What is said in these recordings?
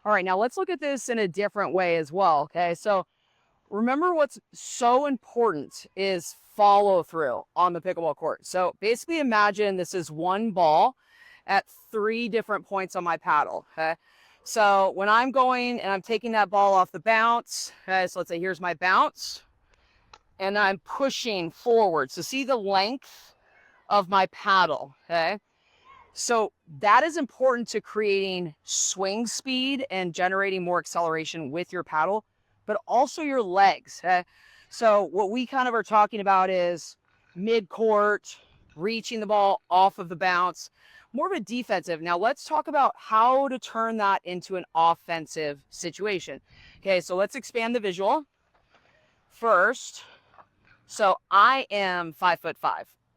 All right, now let's look at this in a different way as well, okay? So remember what's so important is follow through on the pickleball court. So basically imagine this is one ball at 3 different points on my paddle, okay? So when I'm going and I'm taking that ball off the bounce, okay, so let's say here's my bounce, and I'm pushing forward. So see the length of my paddle, okay? So that is important to creating swing speed and generating more acceleration with your paddle, but also your legs. Okay? So what we kind of are talking about is mid-court, reaching the ball off of the bounce, more of a defensive. Now let's talk about how to turn that into an offensive situation. Okay, so let's expand the visual first. So I am 5'5".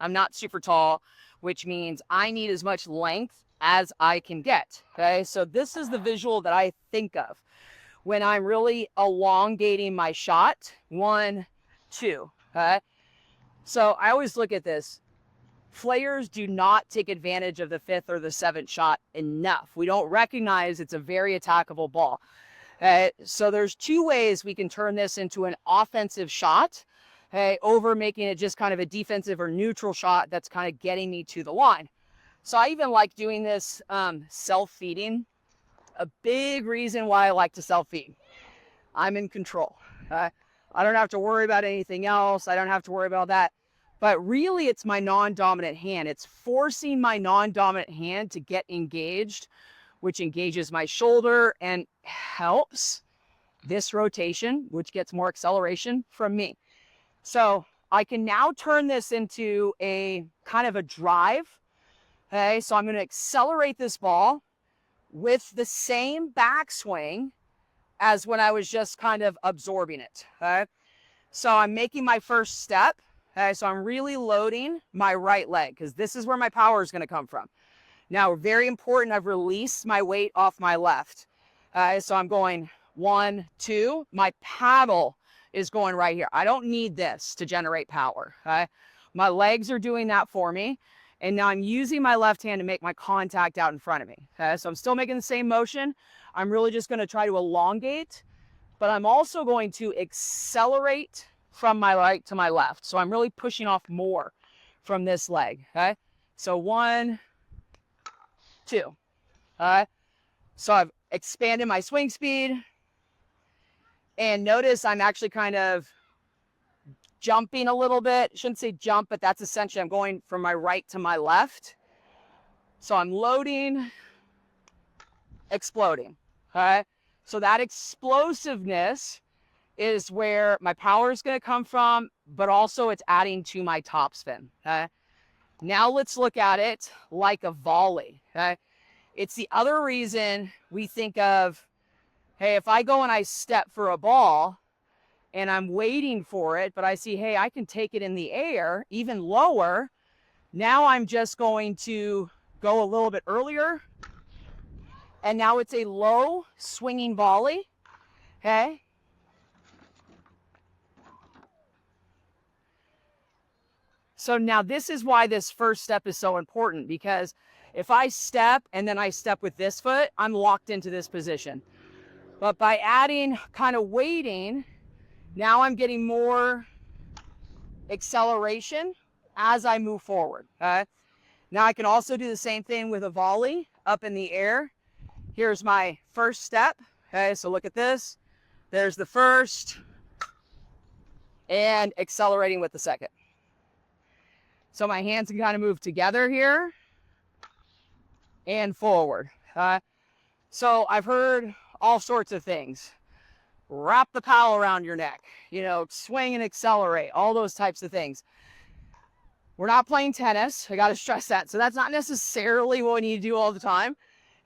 I'm not super tall, which means I need as much length as I can get, okay? So this is the visual that I think of when I'm really elongating my shot. 1, 2, okay? So I always look at this. Players do not take advantage of the 5th or the 7th shot enough. We don't recognize it's a very attackable ball. So there's 2 ways we can turn this into an offensive shot, okay, over making it just kind of a defensive or neutral shot that's kind of getting me to the line. So I even like doing this self-feeding. A big reason why I like to self-feed. I'm in control. I don't have to worry about anything else. I don't have to worry about that. But really, it's my non-dominant hand. It's forcing my non-dominant hand to get engaged, which engages my shoulder and helps this rotation, which gets more acceleration from me. So I can now turn this into a kind of a drive. Okay, so I'm going to accelerate this ball with the same backswing as when I was just kind of absorbing it. Okay, so I'm making my first step. Okay, so I'm really loading my right leg because this is where my power is going to come from. Now, very important, I've released my weight off my left. So I'm going 1, 2. My paddle is going right here. I don't need this to generate power. Okay? My legs are doing that for me. And now I'm using my left hand to make my contact out in front of me. Okay? So I'm still making the same motion. I'm really just going to try to elongate, but I'm also going to accelerate from my right to my left. So I'm really pushing off more from this leg. Okay? So 1, 2. All right. So I've expanded my swing speed. And notice I'm actually kind of jumping a little bit. Shouldn't say jump, but that's essentially I'm going from my right to my left. So I'm loading, exploding. Okay. So that explosiveness is where my power is going to come from, but also it's adding to my topspin. Okay. Now let's look at it like a volley. Okay. It's the other reason we think of, hey, if I go and I step for a ball and I'm waiting for it, but I see, hey, I can take it in the air, even lower. Now I'm just going to go a little bit earlier. And now it's a low swinging volley. Okay. So now this is why this first step is so important, because if I step and then I step with this foot, I'm locked into this position. But by adding kind of weighting, now I'm getting more acceleration as I move forward. Okay? Now I can also do the same thing with a volley up in the air. Here's my first step. Okay, so look at this. There's the first, and accelerating with the second. So my hands can kind of move together here and forward. So I've heard all sorts of things. Wrap the paddle around your neck, swing and accelerate, all those types of things. We're not playing tennis. I got to stress that. So that's not necessarily what we need to do all the time.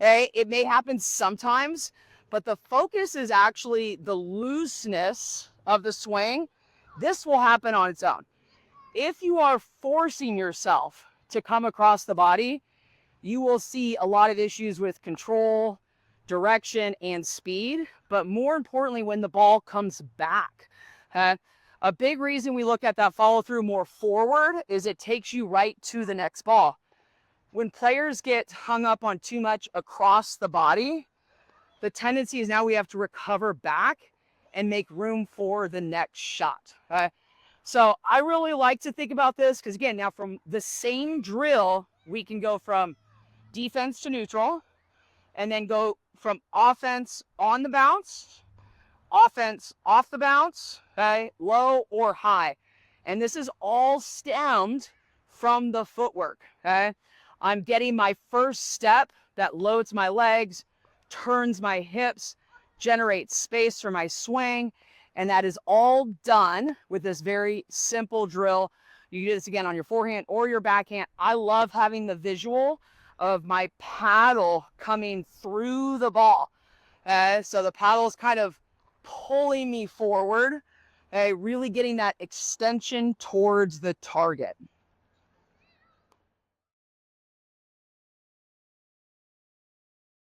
Okay? It may happen sometimes, but the focus is actually the looseness of the swing. This will happen on its own. If you are forcing yourself to come across the body, you will see a lot of issues with control, direction, and speed. But more importantly, when the ball comes back. A big reason we look at that follow through more forward is it takes you right to the next ball. When players get hung up on too much across the body, the tendency is now we have to recover back and make room for the next shot. Okay? So I really like to think about this because, again, now from the same drill, we can go from defense to neutral and then go from offense on the bounce, offense off the bounce, okay, low or high. And this is all stemmed from the footwork, okay? I'm getting my first step that loads my legs, turns my hips, generates space for my swing, and that is all done with this very simple drill. You can do this again on your forehand or your backhand. I love having the visual of my paddle coming through the ball. So the paddle is kind of pulling me forward, really getting that extension towards the target.